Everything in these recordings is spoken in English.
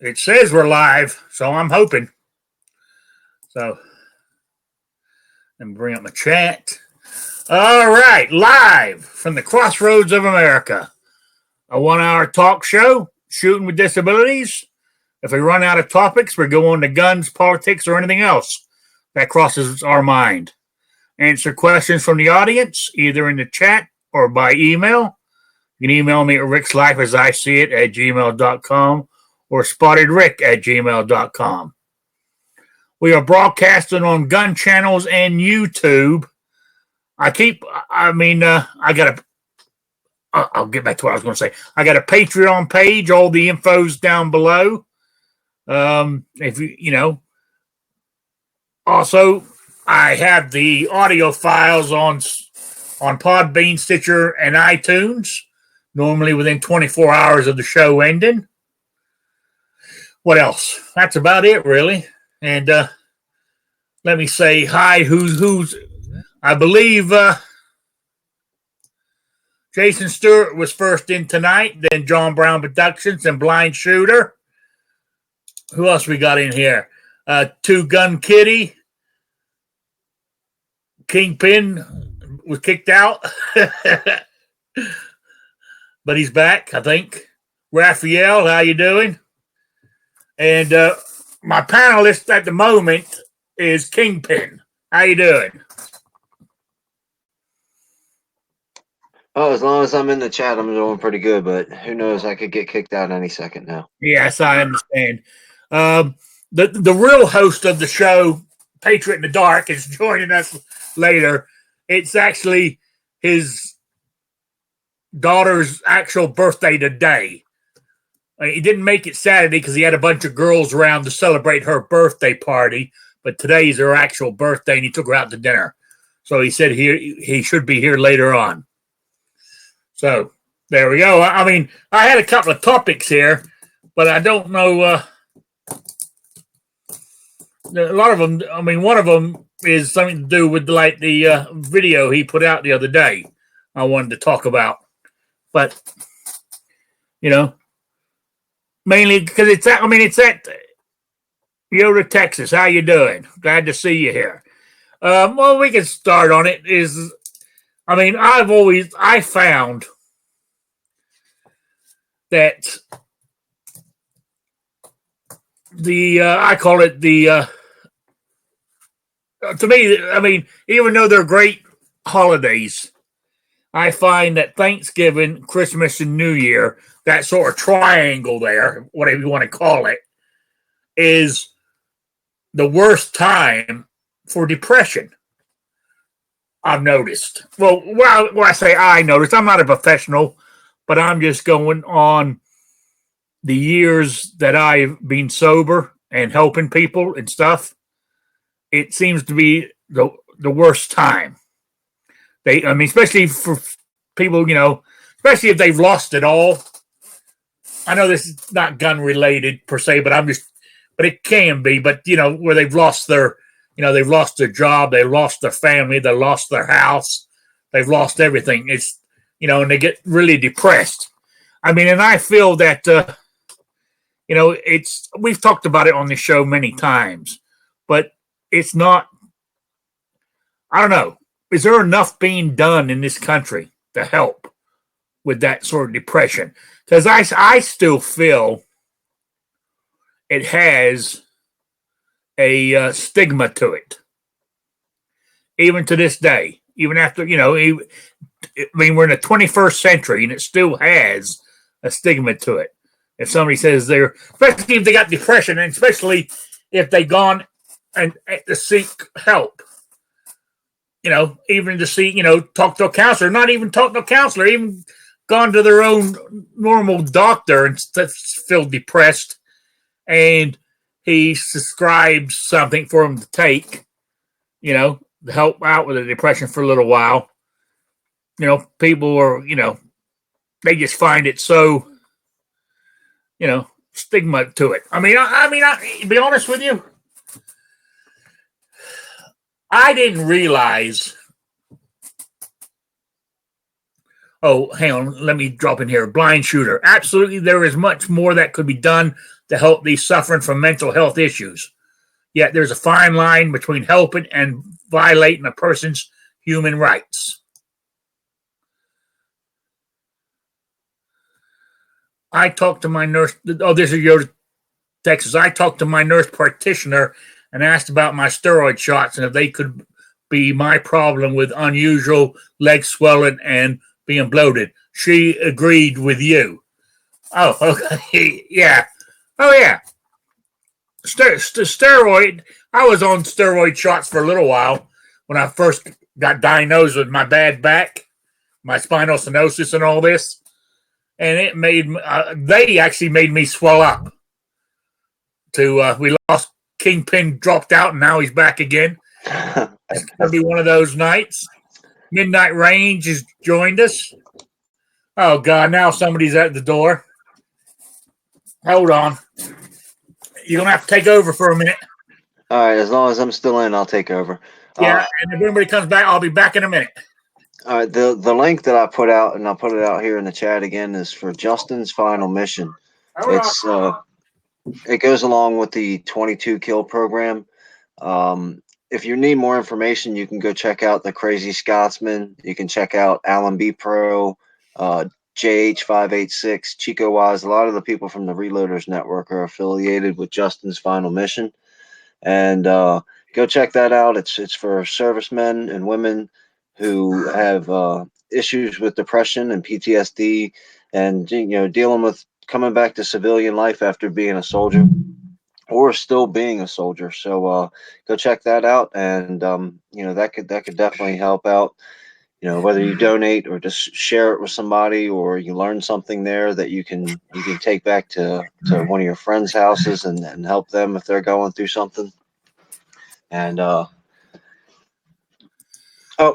It says we're live, so I'm hoping. So, let me bring up my chat. All right, live from the crossroads of America. A 1-hour talk show, shooting with disabilities. If we run out of topics, we go on to guns, politics, or anything else that crosses our mind. Answer questions from the audience, either in the chat or by email. You can email me at Rickslifeasiseeit@gmail.com or spottedrick@gmail.com. We are broadcasting on gun channels and YouTube. I'll get back to what I was going to say. I got a Patreon page. All the info's down below. Also, I have the audio files on Podbean, Stitcher, and iTunes, normally within 24 hours of the show ending. What else? That's about it, really. And let me say hi. Who's? I believe Jason Stewart was first in tonight, then John Brown Productions and Blind Shooter. Who else we got in here? Two Gun Kitty. Kingpin was kicked out. But he's back, I think. Raphael, how you doing? And my panelist at the moment is Kingpin. How you doing? Oh, as long as I'm in the chat, I'm doing pretty good, but who knows? I could get kicked out any second now. Yes, I understand. The real host of the show, Patriot in the Dark, is joining us later. It's actually his daughter's actual birthday today. He didn't make it Saturday because he had a bunch of girls around to celebrate her birthday party, but today's her actual birthday, and he took her out to dinner. So he said he should be here later on. So there we go. I mean, I had a couple of topics here, but I don't know. A lot of them. I mean, one of them is something to do with like the video he put out the other day. I wanted to talk about, but mainly because it's at Yoda, Texas. How you doing? Glad to see you here. Well, we can start on it. I found that I call it to me, even though they're great holidays, I find that Thanksgiving, Christmas, and New Year, that sort of triangle there, whatever you want to call it, is the worst time for depression. I've noticed. Well, when I say I noticed, I'm not a professional, but I'm just going on the years that I've been sober and helping people and stuff. It seems to be the worst time. Especially for people, especially if they've lost it all. I know this is not gun related per se, but it can be. But where they've lost their job, they lost their family, they lost their house, they've lost everything. It's and they get really depressed. And I feel that we've talked about it on the show many times, but it's not. I don't know. Is there enough being done in this country to help with that sort of depression? Because I still feel it has a stigma to it, even to this day. Even after we're in the 21st century, and it still has a stigma to it. If somebody says especially if they got depression, and especially if they gone and to seek help. Even to see, talk to a counselor, not even talk to a counselor, even gone to their own normal doctor and feel depressed, and he prescribes something for them to take, to help out with the depression for a little while. People are, they just find it so, stigma to it. To be honest with you, I didn't realize Oh, hang on. Let me drop in here. Blind shooter. Absolutely, there is much more that could be done to help these suffering from mental health issues. Yet there's a fine line between helping and violating a person's human rights. I talked to my nurse. Oh, this is your Texas. I talked to my nurse practitioner and asked about my steroid shots and if they could be my problem with unusual leg swelling and being bloated. She agreed with you. Oh, okay. Yeah. Oh, yeah. Steroid. I was on steroid shots for a little while when I first got diagnosed with my bad back, my spinal stenosis, and all this. And it made they actually made me swell up. We lost Kingpin, dropped out, and now he's back again. It's gonna be one of those nights. Midnight Range has joined us. Oh God! Now somebody's at the door. Hold on. You're gonna have to take over for a minute. All right, as long as I'm still in, I'll take over. Yeah, and if anybody comes back, I'll be back in a minute. All right, the link that I put out, and I'll put it out here in the chat again, is for Justin's final mission. It's it goes along with the 22 kill program. If you need more information, you can go check out the Crazy Scotsman. You can check out Alan B Pro, JH586, Chico Wise. A lot of the people from the Reloaders Network are affiliated with Justin's final mission, and go check that out. It's for servicemen and women who have issues with depression and PTSD, and dealing with coming back to civilian life after being a soldier or still being a soldier. So go check that out, and that could definitely help out. Whether you donate or just share it with somebody, or you learn something there that you can take back to one of your friends' houses and help them if they're going through something. And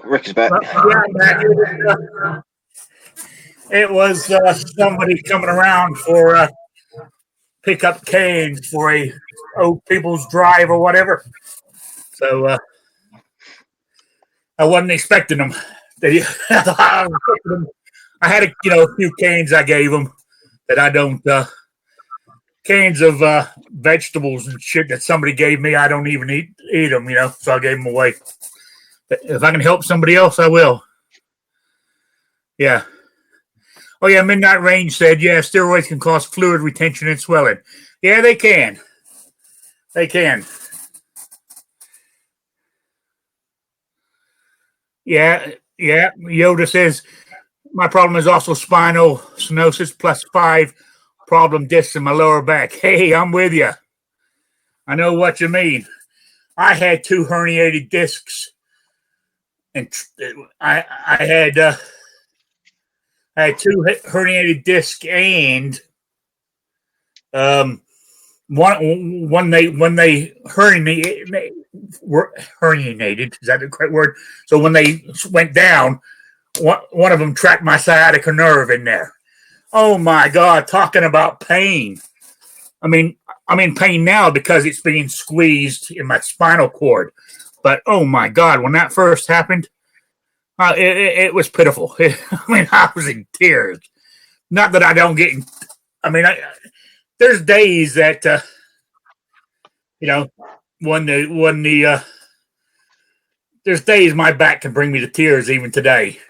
Rick is back. Yeah, I'm back. It was somebody coming around for pick up cans for a old people's drive or whatever. So I wasn't expecting them. I had a few cans I gave them that I don't cans of vegetables and shit that somebody gave me. I don't even eat them, so I gave them away. But if I can help somebody else, I will. Yeah. Oh yeah, Midnight Range said, yeah, steroids can cause fluid retention and swelling. Yeah, they can. They can. Yeah. Yoda says, my problem is also spinal stenosis plus 5 problem discs in my lower back. Hey, I'm with you. I know what you mean. I had 2 herniated discs, and I had 2 herniated discs, and when they herniated, is that the correct word? So when they went down, one of them trapped my sciatica nerve in there. Oh my God, talking about pain. I mean, I'm in pain now because it's being squeezed in my spinal cord. But oh my God, when that first happened, it was pitiful. I was in tears. Not that I don't get. There's days that there's days my back can bring me to tears even today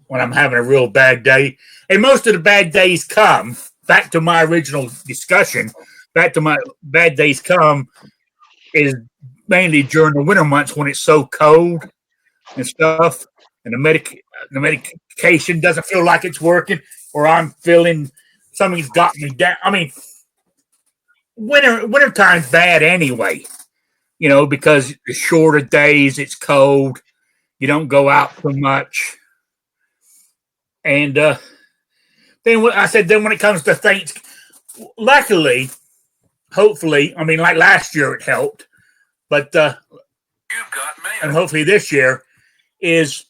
when I'm having a real bad day. And most of the bad days come back to my original discussion. Back to my bad days come is mainly during the winter months when it's so cold and stuff, and the medication doesn't feel like it's working, or I'm feeling something's got me down. I mean, wintertime's bad anyway, because it's shorter days, it's cold, you don't go out too much. And then when it comes to things, luckily, hopefully, like last year it helped, but and hopefully this year is,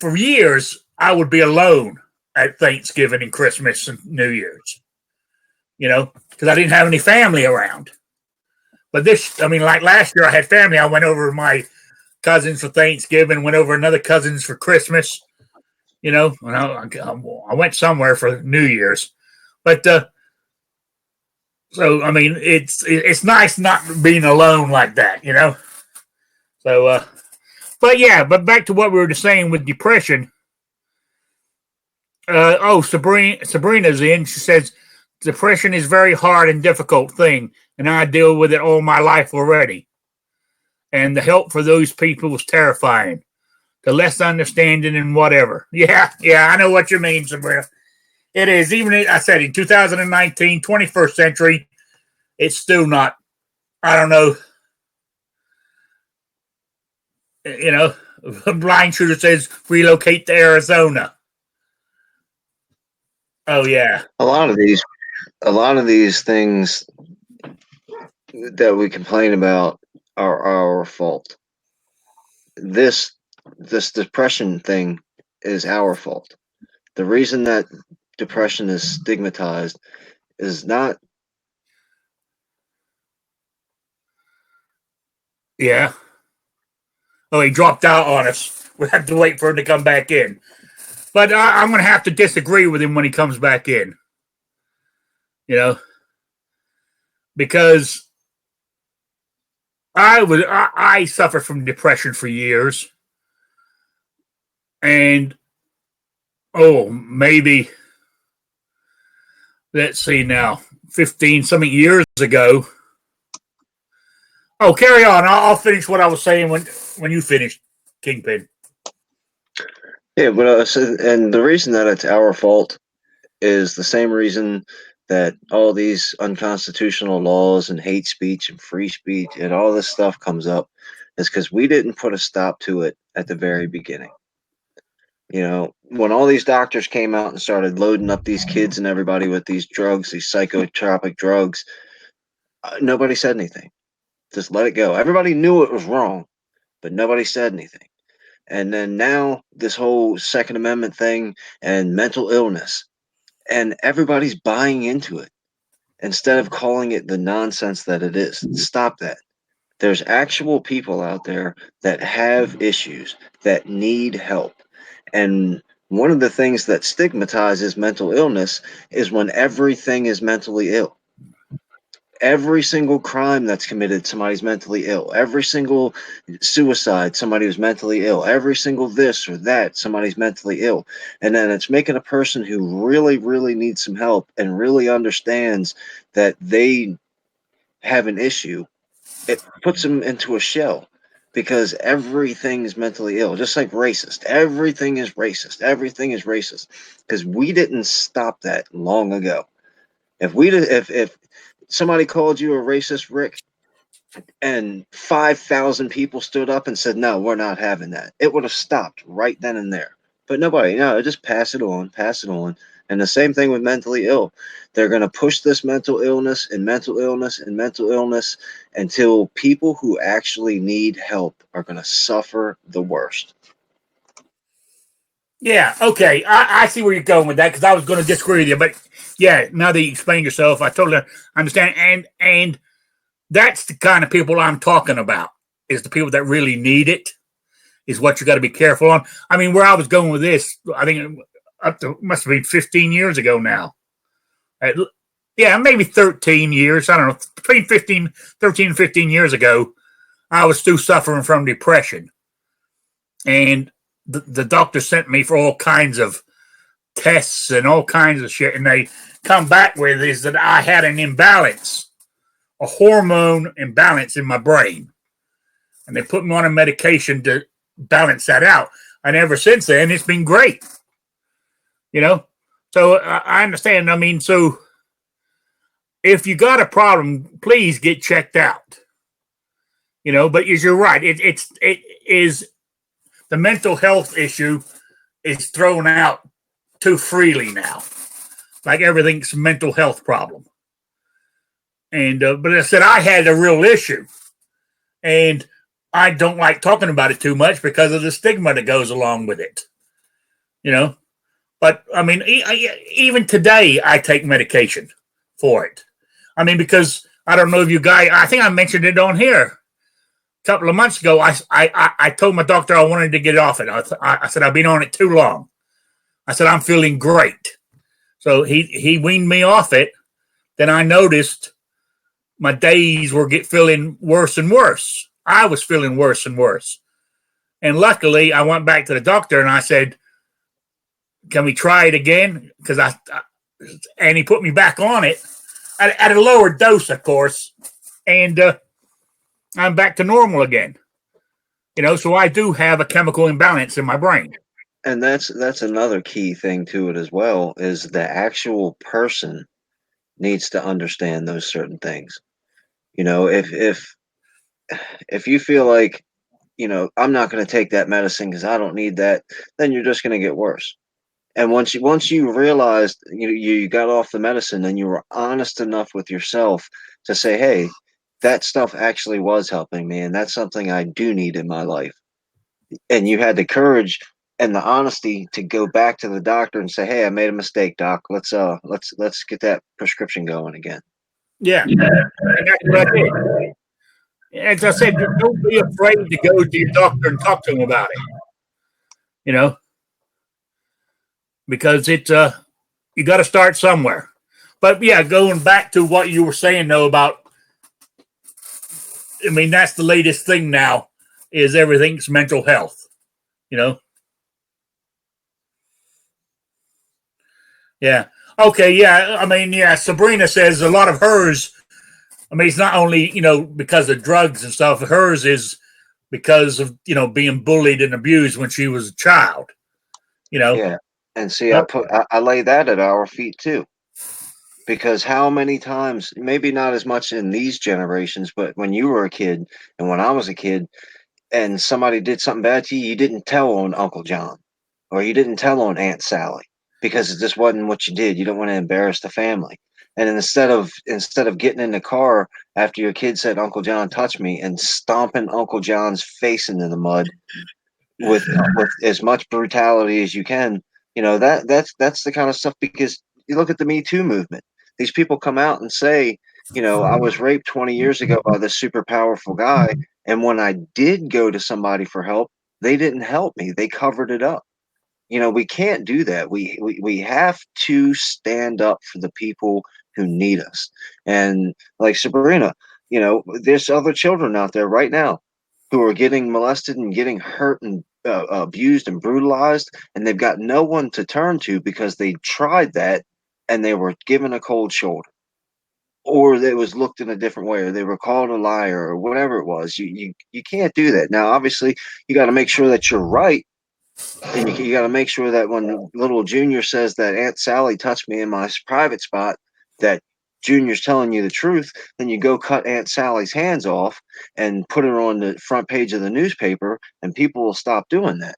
for years I would be alone at Thanksgiving and Christmas and New Year's, because I didn't have any family around. But like last year I had family. I went over my cousins for Thanksgiving, went over another cousins for Christmas, You know, I went somewhere for New Year's, but so I mean, it's nice not being alone like that, you know. So, but yeah, but back to what we were just saying with depression. Sabrina's in. She says depression is very hard and difficult thing, and I deal with it all my life already. And the help for those people was terrifying. The less understanding and whatever. Yeah, I know what you mean, Sabrina. It is. Even I said in 2019, 21st century, it's still not. I don't know. You know, a blind shooter says relocate to Arizona. Oh yeah. A lot of these things that we complain about are our fault. This depression thing is our fault. The reason that depression is stigmatized is not. Yeah. Oh, he dropped out on us. We have to wait for him to come back in. But I'm going to have to disagree with him when he comes back in. You know, because I suffered from depression for years, and maybe let's see now, 15 something years ago. Oh, carry on. I'll finish what I was saying when you finished, Kingpin. Yeah, but and the reason that it's our fault is the same reason that all these unconstitutional laws and hate speech and free speech and all this stuff comes up is because we didn't put a stop to it at the very beginning. You know, when all these doctors came out and started loading up these kids and everybody with these drugs, these psychotropic drugs, nobody said anything. Just let it go. Everybody knew it was wrong, but nobody said anything. And then now this whole Second Amendment thing and mental illness, and everybody's buying into it instead of calling it the nonsense that it is. Stop that. There's actual people out there that have issues that need help. And one of the things that stigmatizes mental illness is when everything is mentally ill. Every single crime that's committed, somebody's mentally ill. Every single suicide, somebody who's mentally ill. Every single this or that, somebody's mentally ill. And then it's making a person who really, really needs some help and really understands that they have an issue, it puts them into a shell because everything is mentally ill, just like racist. Everything is racist. Everything is racist because we didn't stop that long ago. If somebody called you a racist, Rick, and 5,000 people stood up and said, no, we're not having that, it would have stopped right then and there. But nobody, no, just pass it on, pass it on. And the same thing with mentally ill. They're going to push this mental illness and mental illness and mental illness until people who actually need help are going to suffer the worst. Yeah, okay. I see where you're going with that because I was going to disagree with you. But yeah, now that you explained yourself, I totally understand. And that's the kind of people I'm talking about, is the people that really need it, is what you got to be careful on. I mean, where I was going with this, I think must have been 15 years ago now. Yeah, maybe 13 years. I don't know. Between 13 and 15 years ago, I was still suffering from depression. And the doctor sent me for all kinds of tests and all kinds of shit. And they come back with is that I had an imbalance, a hormone imbalance in my brain. And they put me on a medication to balance that out. And ever since then, it's been great. You know? So I understand. I mean, so if you got a problem, please get checked out. You know, but you're right. It is the mental health issue is thrown out too freely now. Like everything's a mental health problem. And but I said I had a real issue. And I don't like talking about it too much because of the stigma that goes along with it. You know? But, I mean, even today, I take medication for it. I mean, because I don't know if you guys, I think I mentioned it on here a couple of months ago. I told my doctor I wanted to get off it. I said, I've been on it too long. I said, I'm feeling great. So he weaned me off it. Then I noticed my days were feeling worse and worse. I was feeling worse and worse. And luckily, I went back to the doctor and I said, can we try it again? And he put me back on it at a lower dose, of course. And I'm back to normal again. So I do have a chemical imbalance in my brain. And that's another key thing to it as well, is the actual person needs to understand those certain things. If you feel like, I'm not going to take that medicine because I don't need that, then you're just going to get worse. And once you realized you got off the medicine and you were honest enough with yourself to say, hey, that stuff actually was helping me, and that's something I do need in my life. And you had the courage and the honesty to go back to the doctor and say, hey, I made a mistake, doc. Let's get that prescription going again. Yeah. And that's what I did. As I said, don't be afraid to go to your doctor and talk to him about it, because you got to start somewhere. But yeah, going back to what you were saying though about, that's the latest thing now is everything's mental health, Yeah. Okay. Yeah. Sabrina says a lot of hers. It's not only, because of drugs and stuff. Hers is because of, being bullied and abused when she was a child, Yeah. And see, I lay that at our feet too. Because how many times, maybe not as much in these generations, but when you were a kid and when I was a kid and somebody did something bad to you, you didn't tell on Uncle John or you didn't tell on Aunt Sally because it just wasn't what you did. You don't want to embarrass the family. And instead of getting in the car after your kid said Uncle John touched me and stomping Uncle John's face into the mud with as much brutality as you can, that's the kind of stuff. Because you look at the Me Too movement. These people come out and say, I was raped 20 years ago by this super powerful guy, and when I did go to somebody for help, they didn't help me. They covered it up. We can't do that. We have to stand up for the people who need us. And like Sabrina, there's other children out there right now who are getting molested and getting hurt and abused and brutalized, and they've got no one to turn to because they tried that and they were given a cold shoulder, or it was looked in a different way, or they were called a liar, or whatever it was. You can't do that. Now, obviously, you got to make sure that you're right. And you got to make sure that when little Junior says that Aunt Sally touched me in my private spot, that Junior's telling you the truth. Then you go cut Aunt Sally's hands off and put her on the front page of the newspaper, and people will stop doing that.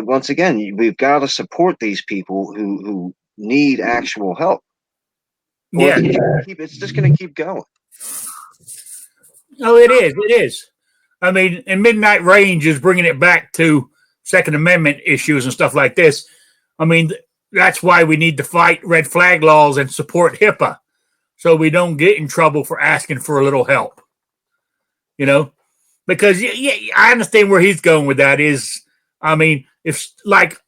Once again, we've got to support these people who need actual help. Or Yeah. it's just going to keep going. Oh, it is. It is. And Midnight Range is bringing it back to Second Amendment issues and stuff like this. That's why we need to fight red flag laws and support HIPAA so we don't get in trouble for asking for a little help. Because I understand where he's going with that is, if like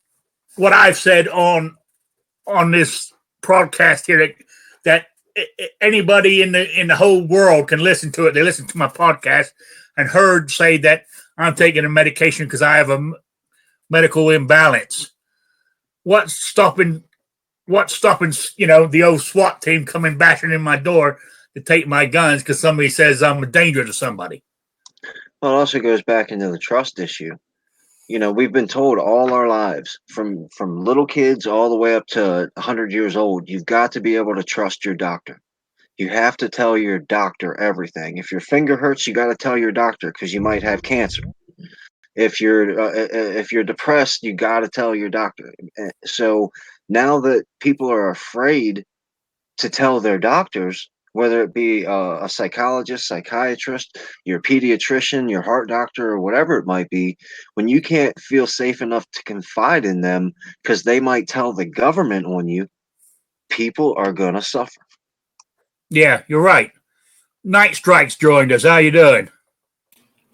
what I've said on this broadcast here that anybody in the whole world can listen to it. They listen to my podcast and heard say that I'm taking a medication because I have a medical imbalance. What's stopping the old SWAT team coming bashing in my door to take my guns because somebody says I'm a danger to somebody? Well, it also goes back into the trust issue. We've been told all our lives, from little kids all the way up to 100 years old, you've got to be able to trust your doctor. You have to tell your doctor everything. If your finger hurts, you got to tell your doctor because you might have cancer. If you're depressed, you got to tell your doctor. So now that people are afraid to tell their doctors, whether it be a psychologist, psychiatrist, your pediatrician, your heart doctor, or whatever it might be, when you can't feel safe enough to confide in them because they might tell the government on you, people are going to suffer. Yeah, you're right. Night Strikes joined us. How you doing?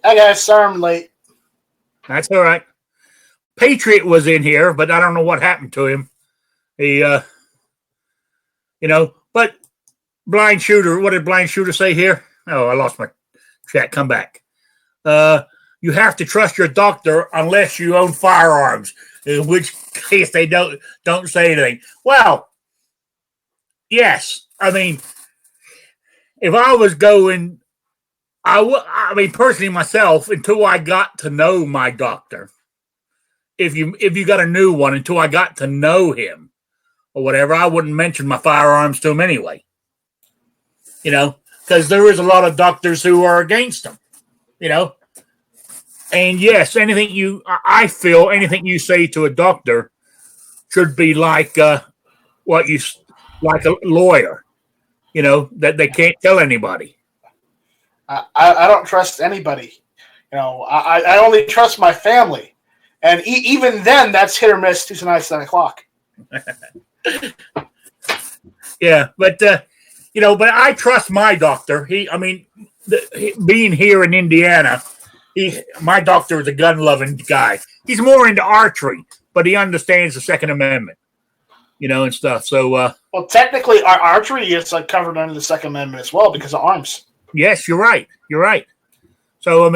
Hi guys, sorry I'm late. That's all right. Patriot was in here, but I don't know what happened to him. He, but Blind Shooter, what did Blind Shooter say here? Oh, I lost my chat. Come back. You have to trust your doctor unless you own firearms, in which case they don't say anything. Well, yes. I mean, if I was going, I mean, personally myself, until I got to know my doctor, if you got a new one, until I got to know him or whatever, I wouldn't mention my firearms to him anyway. Because there is a lot of doctors who are against them. And yes, I feel anything you say to a doctor should be like like a lawyer, that they can't tell anybody. I don't trust anybody. I only trust my family. And even then, that's hit or miss Tuesday nights, 9 o'clock. Yeah, but but I trust my doctor. Being here in Indiana, my doctor is a gun-loving guy. He's more into archery, but he understands the Second Amendment, and stuff. So, well, technically, our archery is covered under the Second Amendment as well because of arms. Yes, you're right. You're right. So,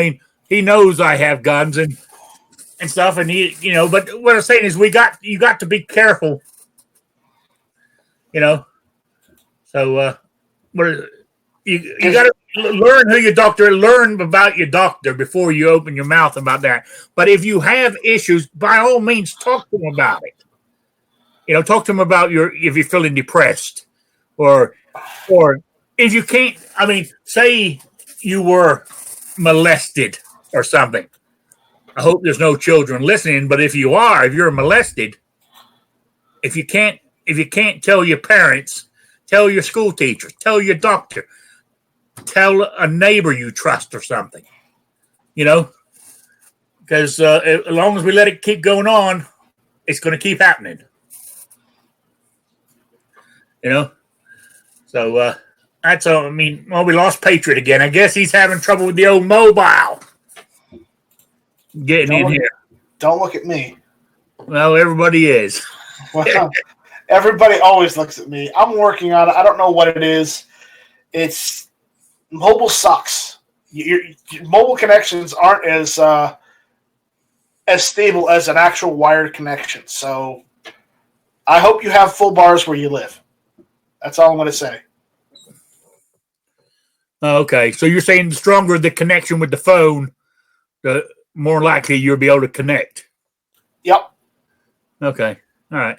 he knows I have guns and stuff, and But what I'm saying is, you got to be careful, So, you got to learn who your doctor. Learn about your doctor before you open your mouth about that. But if you have issues, by all means, talk to them about it. Talk to them about if you're feeling depressed, or if you can't. Say you were molested or something. I hope there's no children listening, but if you're molested, if you can't tell your parents, tell your school teacher, tell your doctor, tell a neighbor you trust or something, because as long as we let it keep going on, it's going to keep happening, So that's all. We lost Patriot again. I guess he's having trouble with the old mobile getting in here. Don't look at me. Well, everybody is. Well, everybody always looks at me. I'm working on it. I don't know what it is. It's mobile sucks. Your mobile connections aren't as stable as an actual wired connection. So I hope you have full bars where you live. That's all I'm going to say. Okay, so you're saying the stronger the connection with the phone, the more likely you'll be able to connect. Yep. Okay. All right.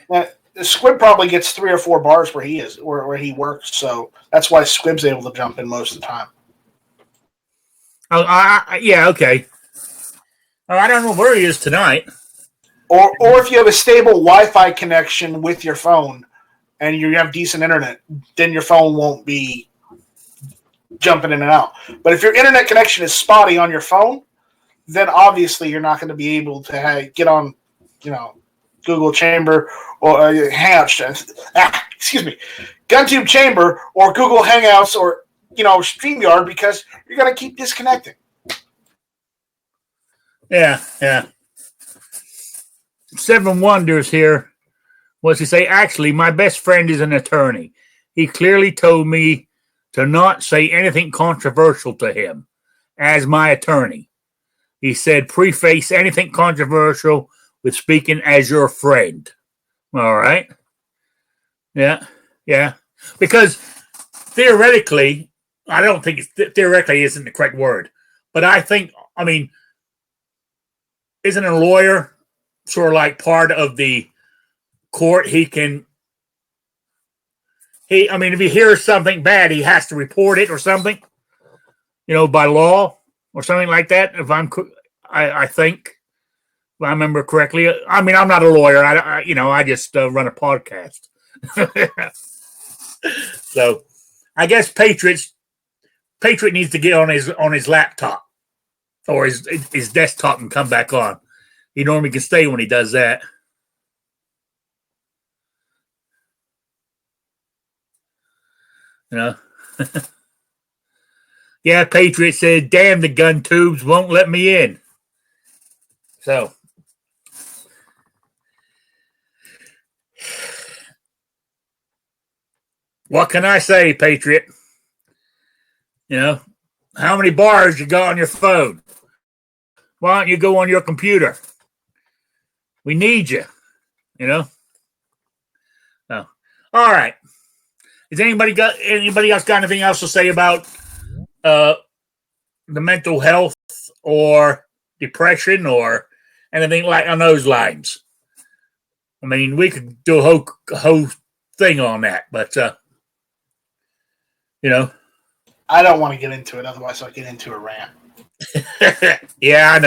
The Squib probably gets 3 or 4 bars where he is, where he works. So that's why Squib's able to jump in most of the time. Oh, yeah. Okay. I don't know where he is tonight. Or if you have a stable Wi-Fi connection with your phone and you have decent internet, then your phone won't be jumping in and out. But if your internet connection is spotty on your phone, then obviously you're not going to be able to get on, Google Chamber or Hangouts. GunTube Chamber or Google Hangouts or StreamYard because you're going to keep disconnecting. Yeah. Seven Wonders here. What's he say? Actually, my best friend is an attorney. He clearly told me to not say anything controversial to him as my attorney. He said, preface anything controversial with speaking as your friend. All right. Yeah. Because theoretically, I don't think theoretically isn't the correct word, but I think, isn't a lawyer sort of like part of the court? If he hears something bad, he has to report it or something, by law or something like that. I think, if I remember correctly. I'm not a lawyer. I just run a podcast. So I guess Patriot needs to get on his laptop or his desktop and come back on. He normally can stay when he does that. Yeah, Patriot said, damn, the gun tubes won't let me in. So, what can I say, Patriot? You know, how many bars you got on your phone? Why don't you go on your computer? We need you, you know? So, all right. Has anybody else got anything else to say about the mental health or depression or anything like on those lines? I mean, we could do a whole thing on that, but you know. I don't want to get into it, otherwise I'll get into a rant. Yeah, I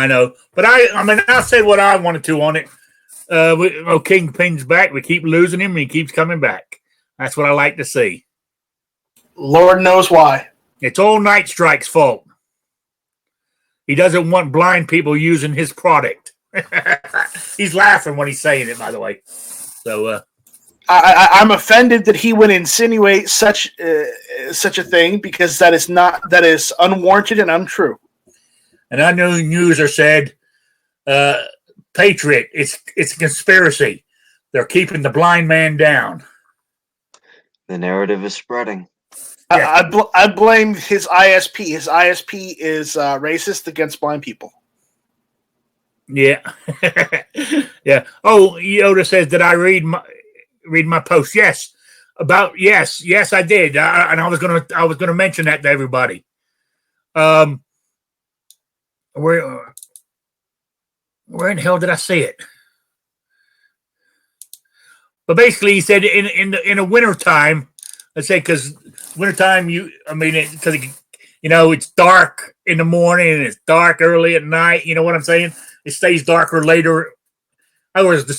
know. But I mean, I said what I wanted to on it. Kingpin's back. We keep losing him, and he keeps coming back. That's what I like to see. Lord knows why. It's all Night Strike's fault. He doesn't want blind people using his product. He's laughing when he's saying it, by the way. So I'm offended that he would insinuate such a thing, because that is unwarranted and untrue. And I know user said, Patriot, it's a conspiracy. They're keeping the blind man down. The narrative is spreading. Yeah. I blame his ISP. His ISP is racist against blind people. Yeah. Yeah. Oh, Yoda says, did I read my post? Yes. Yes, I did. And I was gonna mention that to everybody. Where in the hell did I see it? But basically, he said in the wintertime, let's say, because wintertime, because it's dark in the morning and it's dark early at night. You know what I'm saying? It stays darker later. In other words, the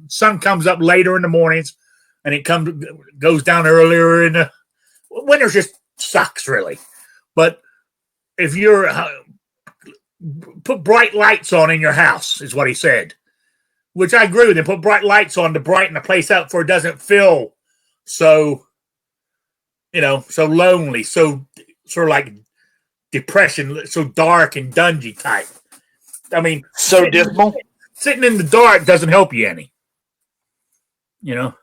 sun comes up later in the mornings, and it goes down earlier in the winter. Just sucks, really. But if you're put bright lights on in your house, is what he said, which I agree with him. Put bright lights on to brighten the place up, for it doesn't feel so, so lonely, so sort of like depression, so dark and dungy type. I mean, so dismal. Sitting in the dark doesn't help you any. No,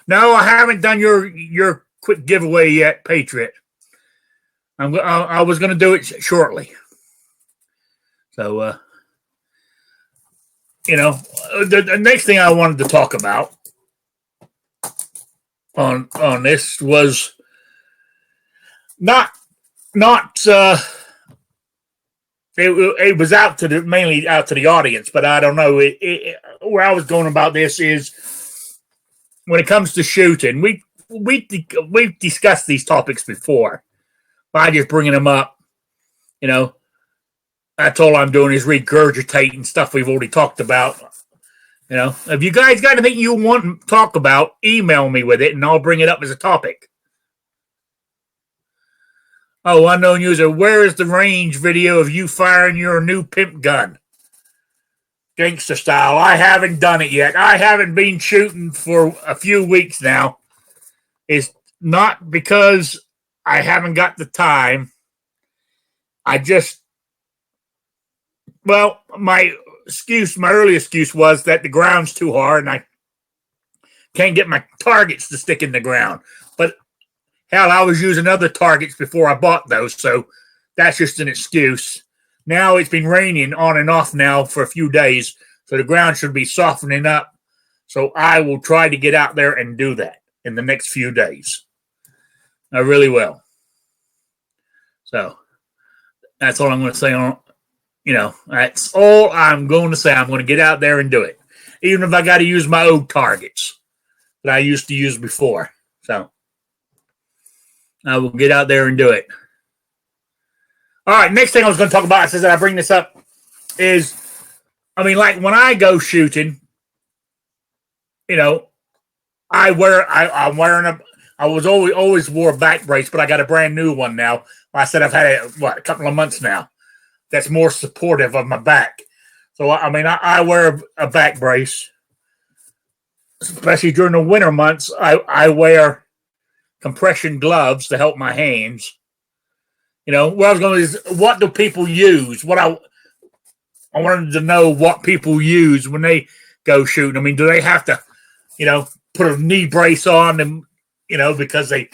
I haven't done your quick giveaway yet, Patriot. I was going to do it shortly. So, the next thing I wanted to talk about on this was not it was mainly out to the audience, but I don't know. Where I was going about this is when it comes to shooting, we've discussed these topics before. By just bringing them up, that's all I'm doing is regurgitating stuff we've already talked about. If you guys got anything you want to talk about, email me with it, and I'll bring it up as a topic. Oh, unknown user, where is the range video of you firing your new pimp gun? Gangster style. I haven't done it yet. I haven't been shooting for a few weeks now. It's not because I haven't got the time. My early excuse was that the ground's too hard and I can't get my targets to stick in the ground. But hell, I was using other targets before I bought those, so that's just an excuse. Now it's been raining on and off now for a few days, so the ground should be softening up. So I will try to get out there and do that in the next few days. I really will. So that's all I'm going to say on, that's all I'm going to say. I'm going to get out there and do it. Even if I got to use my old targets that I used to use before. So I will get out there and do it. All right. Next thing I was going to talk about, since I bring this up, is, like when I go shooting, I was always wore a back brace, but I got a brand new one now. I said I've had it, a couple of months now. That's more supportive of my back. So, I wear a back brace, especially during the winter months. I wear compression gloves to help my hands. Where I was going is, what do people use? I wanted to know what people use when they go shooting. Do they have to, put a knee brace on them, because they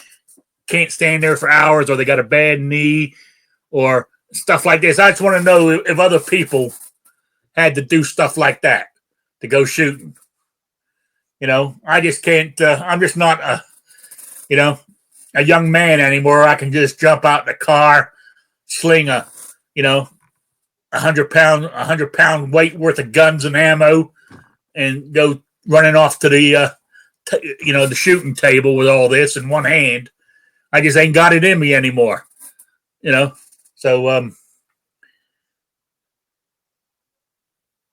can't stand there for hours or they got a bad knee or stuff like this. I just want to know if other people had to do stuff like that to go shooting. I just can't. I'm just not a young man anymore. I can just jump out in the car, sling a 100-pound weight worth of guns and ammo, and go running off to the the shooting table with all this in one hand. I just ain't got it in me anymore. So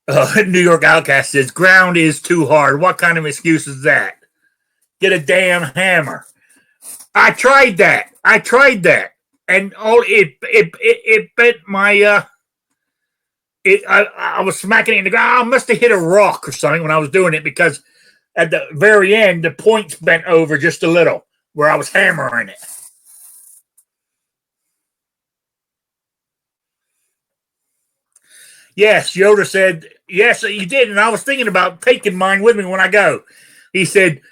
New York Outcast says ground is too hard. What kind of excuse is that? Get a damn hammer. I tried that, and it bent my. I was smacking it in the ground. I must have hit a rock or something when I was doing it, because at the very end the points bent over just a little where I was hammering it. Yes, Yoda said, yes, you did. And I was thinking about taking mine with me when I go. He said,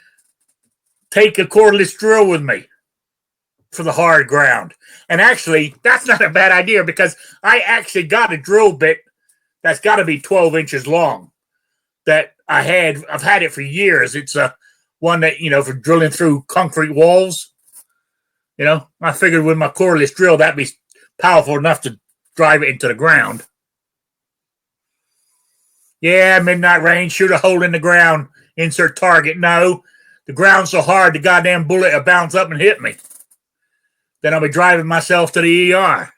take a cordless drill with me for the hard ground. And actually, that's not a bad idea, because I actually got a drill bit that's got to be 12 inches long that I've had it for years. It's one that, for drilling through concrete walls. I figured with my cordless drill, that'd be powerful enough to drive it into the ground. Yeah, midnight range, shoot a hole in the ground, insert target. No, the ground's so hard, the goddamn bullet will bounce up and hit me. Then I'll be driving myself to the ER.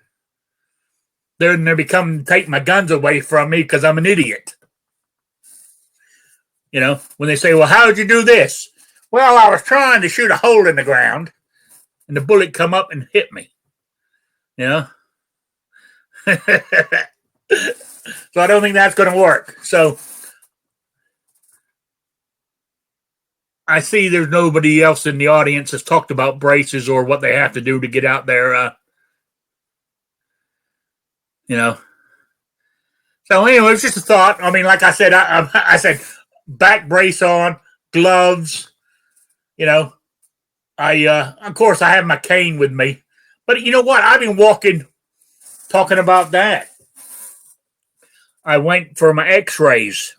Then they'll be coming to take my guns away from me because I'm an idiot. When they say, well, how did you do this? Well, I was trying to shoot a hole in the ground, and the bullet come up and hit me. So I don't think that's going to work. So I see there's nobody else in the audience has talked about braces or what they have to do to get out there. So anyway, it's just a thought. I mean, like I said, I said back brace on, gloves. Of course I have my cane with me, but you know what? I've been talking about that. I went for my x-rays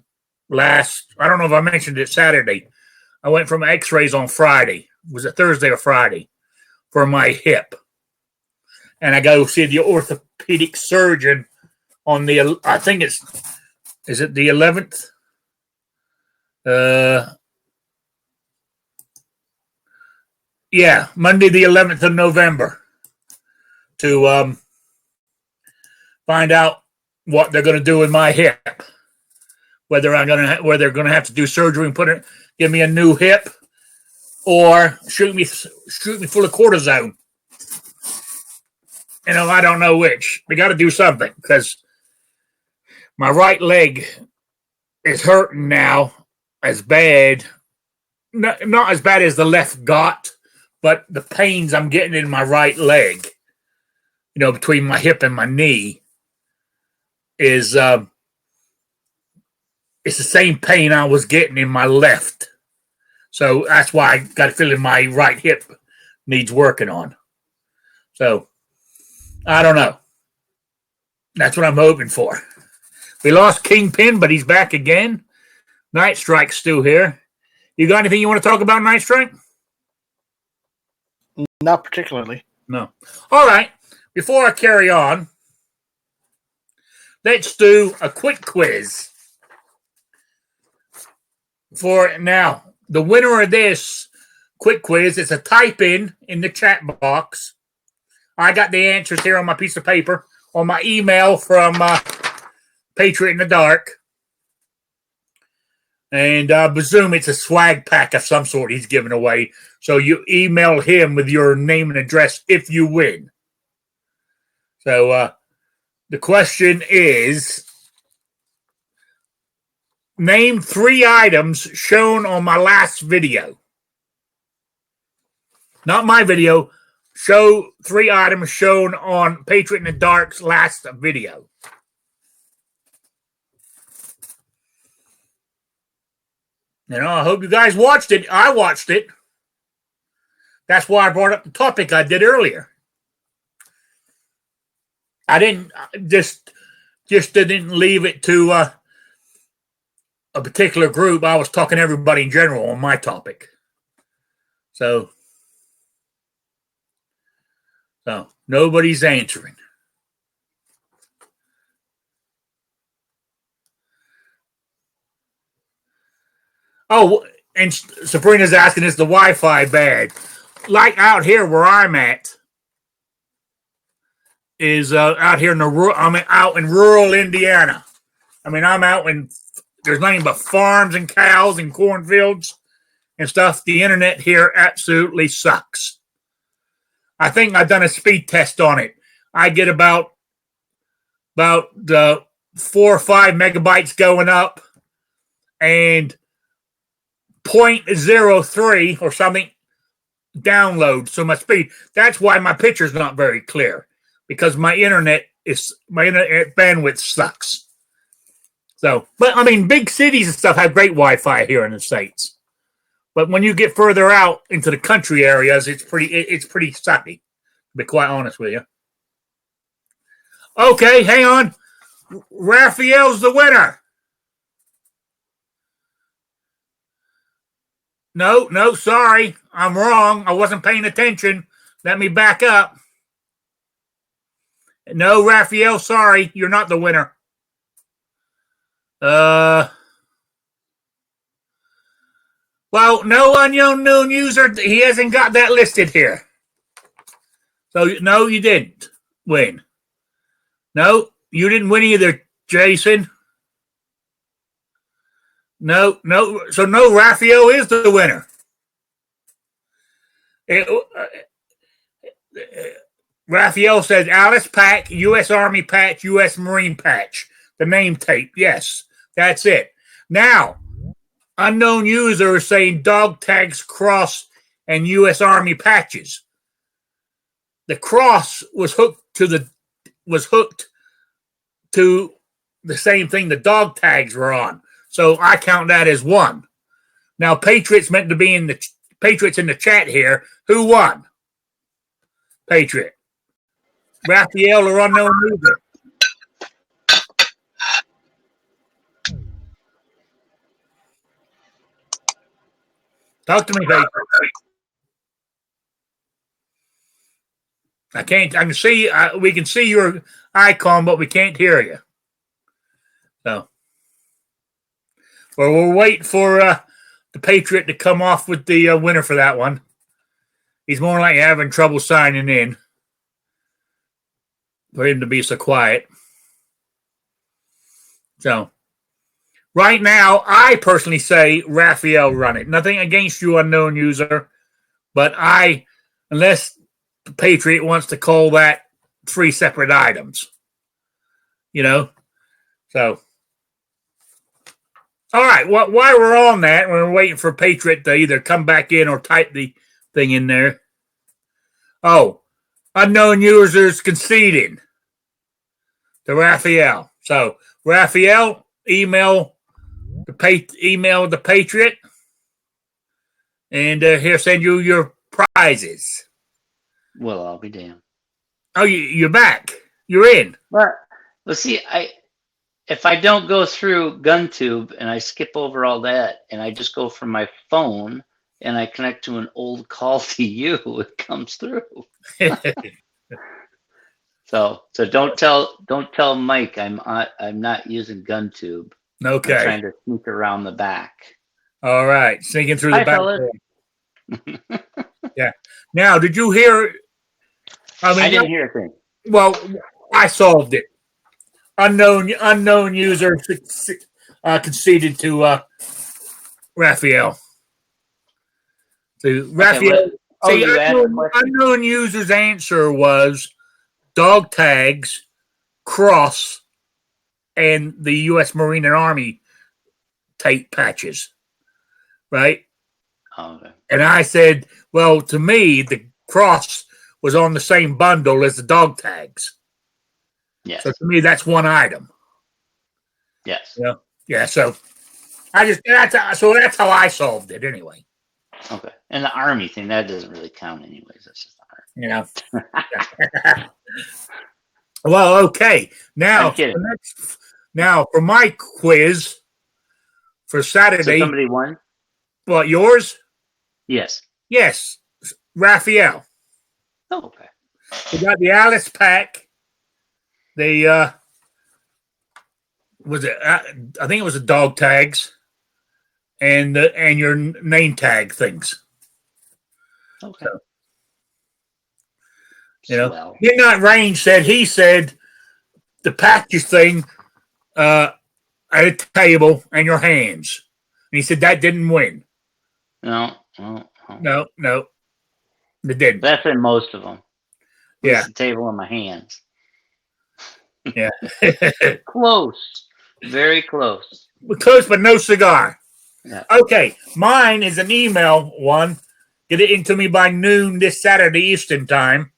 I don't know if I mentioned it Saturday. I went for my x-rays on Friday. Was it Thursday or Friday? For my hip. And I go see the orthopedic surgeon on I think is it the 11th? Yeah, Monday the 11th of November to find out what they're going to do with my hip. Whether they're going to have to do surgery and give me a new hip, or shoot me full of cortisone. I don't know which. We got to do something, because my right leg is hurting now as bad. Not as bad as the left got, but the pains I'm getting in my right leg, between my hip and my knee, is it's the same pain I was getting in my left. So that's why I got a feeling my right hip needs working on. So I don't know. That's what I'm hoping for. We lost Kingpin, but he's back again. Night Strike's still here. You got anything you want to talk about, Night Strike? Not particularly. No. All right. Before I carry on, let's do a quick quiz. For now, the winner of this quick quiz is a type in the chat box. I got the answers here on my piece of paper on my email from Patriot in the Dark. And I presume it's a swag pack of some sort he's giving away. So you email him with your name and address if you win. So the question is, name 3 items shown on my last video. Not my video. Show 3 items shown on Patriot in the Dark's last video. I hope you guys watched it. I watched it. That's why I brought up the topic I did earlier. I didn't just didn't leave it to a particular group. I was talking to everybody in general on my topic. So nobody's answering. Oh, and Sabrina's asking, is the Wi-Fi bad? Like out here where I'm at, is out here in I'm out in rural Indiana. I mean, I'm out in, there's nothing but farms and cows and cornfields and stuff. The internet here absolutely sucks. I think I've done a speed test on it. I get about 4 or 5 megabytes going up and 0.03 or something download. So my speed, that's why my picture's not very clear, because my internet bandwidth sucks. So, but I mean, big cities and stuff have great Wi-Fi here in the States. But when you get further out into the country areas, it's pretty sucky, to be quite honest with you. Okay, hang on. Raphael's the winner. No, sorry. I'm wrong. I wasn't paying attention. Let me back up. No, Raphael, sorry. You're not the winner. Well, no unknown user. He hasn't got that listed here. So, no, you didn't win. No, you didn't win either, Jason. No. So, no, Raphael is the winner. Raphael says Alice Pack, U.S. Army patch, U.S. Marine patch. The name tape. Yes, that's it. Now, unknown user is saying dog tags, cross, and U.S. Army patches. The cross was hooked to the same thing the dog tags were on. So I count that as one. Now, Patriot's meant to be in the Patriots in the chat here. Who won? Patriot. Raphael or unknown user? Talk to me, Patriot. I can see, we can see your icon, but we can't hear you. So, well, we'll wait for the Patriot to come off with the winner for that one. He's more likely having trouble signing in for him to be so quiet. So, right now, I personally say Raphael run it. Nothing against you, unknown user, but unless the Patriot wants to call that 3 separate items, So, all right. Well, while we're on that, we're waiting for Patriot to either come back in or type the thing in there. Oh, unknown users conceding to Raphael. So, Raphael, email the Patriot, and he'll send you your prizes. Well, I'll be damned. Oh, you're back. You're in. Well, see, if I don't go through GunTube and I skip over all that and I just go from my phone and I connect to an old call to you, it comes through. So don't tell Mike I'm not using GunTube. Okay. I'm trying to sneak around the back. All right, sneaking through the back door. Yeah. Now, did you hear? I didn't hear a thing. Well, I solved it. Unknown user conceded to Raphael. So Raphael, unknown user's answer was dog tags, cross, and the U.S. Marine and Army tape patches, right? Oh, okay. And I said, well, to me, the cross was on the same bundle as the dog tags. Yes. So to me, that's one item. Yes. Yeah. So That's how I solved it anyway. Okay. And the Army thing, that doesn't really count anyways. That's just the Army. You know. Well, okay. I'm kidding. Now for my quiz for So Saturday. somebody won? What, yours? Yes. Yes, Raphael. Oh, okay. We got the Alice pack. The was it? I think it was the dog tags, and your name tag things. Okay. So, you know, Swell. Midnight Range said the package thing at a table and your hands. And he said that didn't win. No. No, it didn't. That's in most of them. Yeah. It's the table in my hands. Yeah. Close. Very close. Close, but no cigar. Yeah. Okay. Mine is an email one. Get it into me by noon this Saturday Eastern time.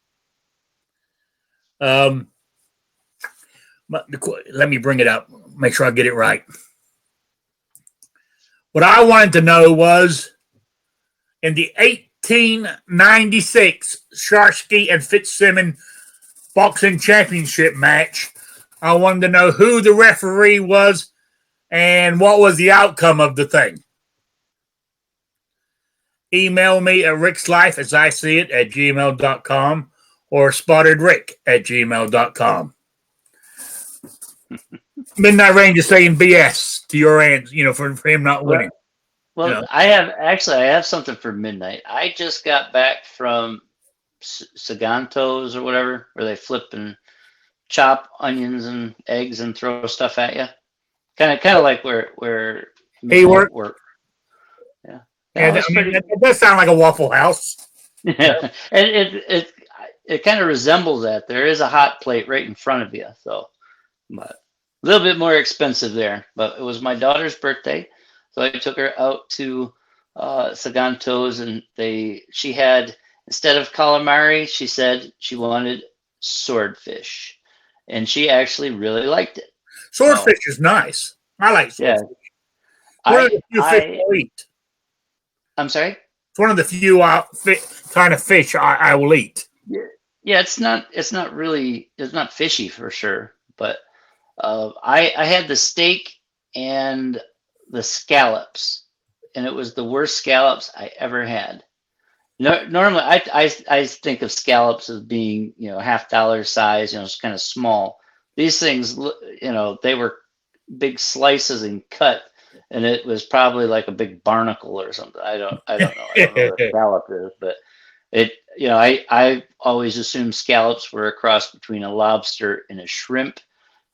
Let me bring it up. Make sure I get it right. What I wanted to know was in the 1896 Sharsky and Fitzsimmons boxing championship match, I wanted to know who the referee was and what was the outcome of the thing. Email me at Rickslifeasiseeit at gmail.com or spottedrick@gmail.com. Midnight Range is saying BS to your end, for him not winning. Well, I have something for Midnight. I just got back from Saganto's or whatever, where they flip and chop onions and eggs and throw stuff at you. Kind of like where He worked. Yeah, it does sound like a Waffle House. Yeah, and it kind of resembles that. There is a hot plate right in front of you, so but a little bit more expensive there. But it was my daughter's birthday, so I took her out to Saganto's, and she had, instead of calamari, she said she wanted swordfish, and she actually really liked it. Swordfish is nice. I like swordfish. Yeah. One of the few fish I'll eat. I'm sorry? It's one of the few kind of fish I will eat. Yeah, it's not fishy for sure, but I had the steak and the scallops, and it was the worst scallops I ever had. Normally, I think of scallops as being $half size, it's kind of small. These things, they were big slices and cut, and it was probably like a big barnacle or something. I don't know. I don't know what a scallop is, but I always assumed scallops were a cross between a lobster and a shrimp,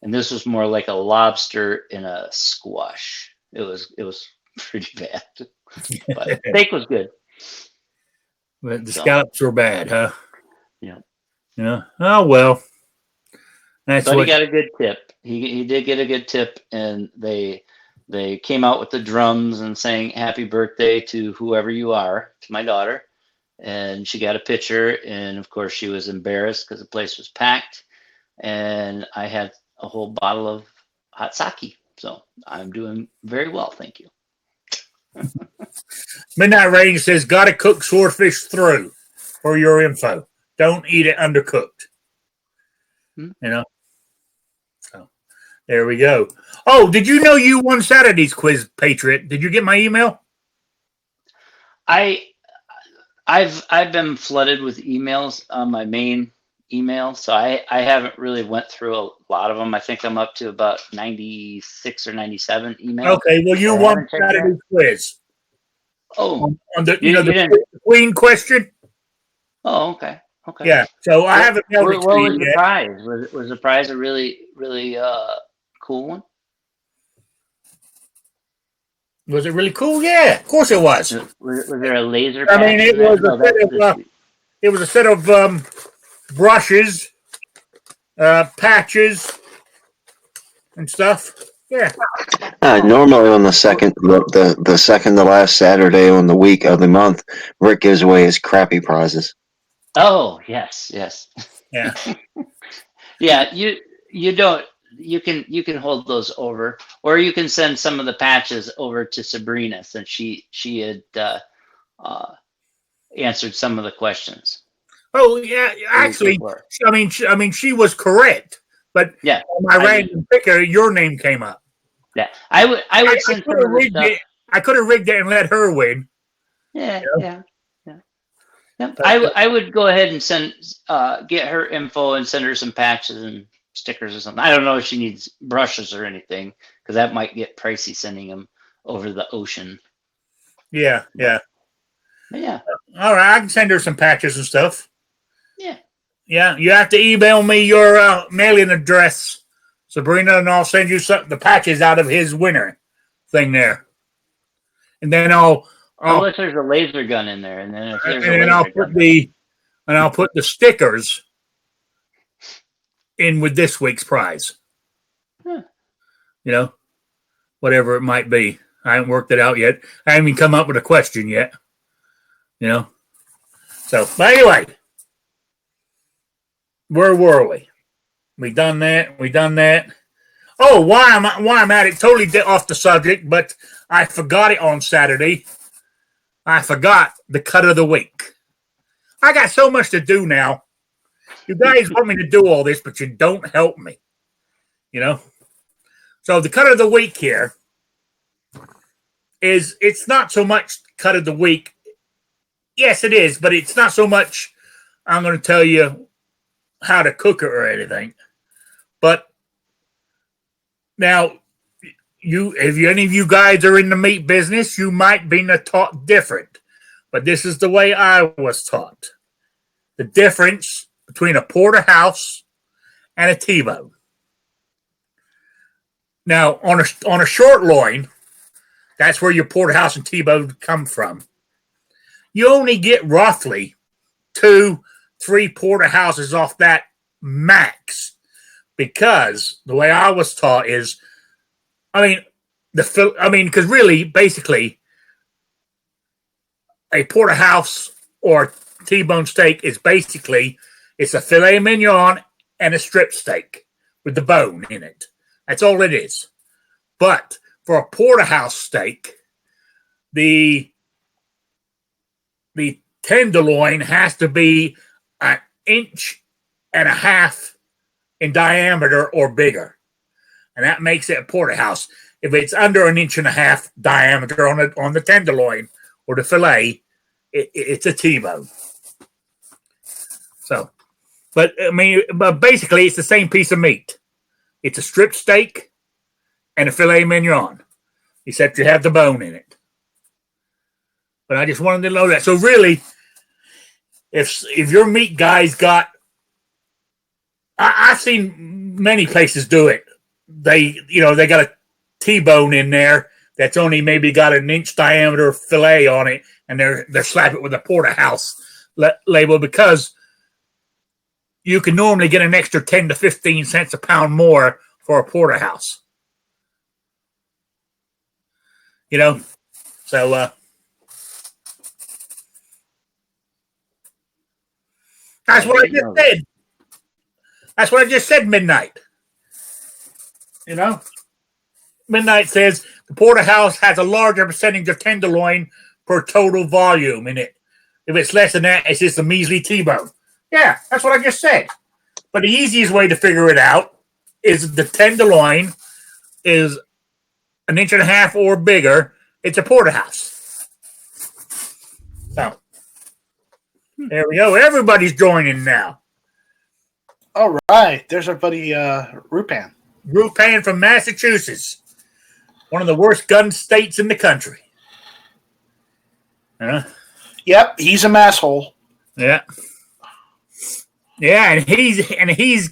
and this was more like a lobster and a squash. It was pretty bad, but steak was good. But the scallops were bad, huh? Yeah. Yeah. Oh well. But he got a good tip. He did get a good tip, and they came out with the drums and sang "Happy Birthday" to whoever you are, to my daughter, and she got a picture. And of course, she was embarrassed because the place was packed, and I had a whole bottle of hot sake. So I'm doing very well, thank you. Midnight Range says, "Gotta cook swordfish through." For your info, don't eat it undercooked. So there we go. Oh, did you know you won Saturday's quiz, Patriot? Did you get my email? I've been flooded with emails on my main email, so I haven't really went through a lot of them. I think I'm up to about 96 or 97 emails. Okay, well, you won Saturday's quiz. Oh, on the the Queen question. Oh, okay. Yeah, so I haven't mailed it to you What was the yet. prize? Was the prize a really cool one? Was it really cool? Yeah, of course it was. Was there a laser? I mean, it was a set of brushes, patches, and stuff. Yeah. Normally on the second to last Saturday on the week of the month, Rick gives away his crappy prizes. Oh yes. Yeah. Yeah. You don't you can hold those over, or you can send some of the patches over to Sabrina, since she had answered some of the questions. Oh yeah, actually, Before. I mean, she was correct, but Yeah, on my random picker, your name came up. yeah. I would send some of the stuff. I could have rigged it and let her win. Yeah, You know? yeah. Yep. But, I would go ahead and send get her info and send her some patches and stickers or something. I don't know if she needs brushes or anything, because that might get pricey sending them over the ocean. yeah. But yeah. All right, I can send her some patches and stuff. Yeah. Yeah, you have to email me your mailing address, Sabrina, and I'll send you the patches out of his winner thing there. And then Unless there's a laser gun in there, and then if there's a laser gun, I'll put the stickers in with this week's prize. Huh. You know, whatever it might be. I haven't worked it out yet. I haven't even come up with a question yet. You know, so but anyway, where were we? We done that. Oh, why I'm at it totally off the subject, but I forgot it on Saturday. I forgot the cut of the week. I got so much to do now. You guys want me to do all this, but you don't help me. You know? So the cut of the week here is, it's not so much cut of the week. Yes, it is, but it's not so much I'm going to tell you how to cook it or anything. But now, if any of you guys are in the meat business, you might be taught different. But this is the way I was taught. The difference between a porterhouse and a T-bone. Now, on a short loin, that's where your porterhouse and T-bone come from. You only get roughly 2-3 porterhouses off that max, because the way I was taught is, because really, basically, a porterhouse or T-bone steak is basically, it's a filet mignon and a strip steak with the bone in it. That's all it is. But for a porterhouse steak, the tenderloin has to be 1.5 inches in diameter or bigger, and that makes it a porterhouse. If it's under 1.5 inches diameter on the tenderloin or the fillet, it's a T-bone. So, but basically, it's the same piece of meat. It's a strip steak and a filet mignon, except you have the bone in it. But I just wanted to know that. So really, if your meat guys got, I've seen many places do it. They got a T-bone in there that's only maybe got 1 inch diameter fillet on it, and they're slap it with a porterhouse label, because you can normally get an extra 10 to 15 cents a pound more for a porterhouse. You know, so that's what I just said. That's what I just said. Midnight. You know, Midnight says the porterhouse has a larger percentage of tenderloin per total volume in it. If it's less than that, it's just a measly T-bone. Yeah, that's what I just said. But the easiest way to figure it out is the tenderloin is 1.5 inches or bigger. It's a porterhouse. So there we go. Everybody's joining now. All right. There's our buddy Rupan. Rupan from Massachusetts. One of the worst gun states in the country. Yep, he's a masshole. Yeah. Yeah, and he's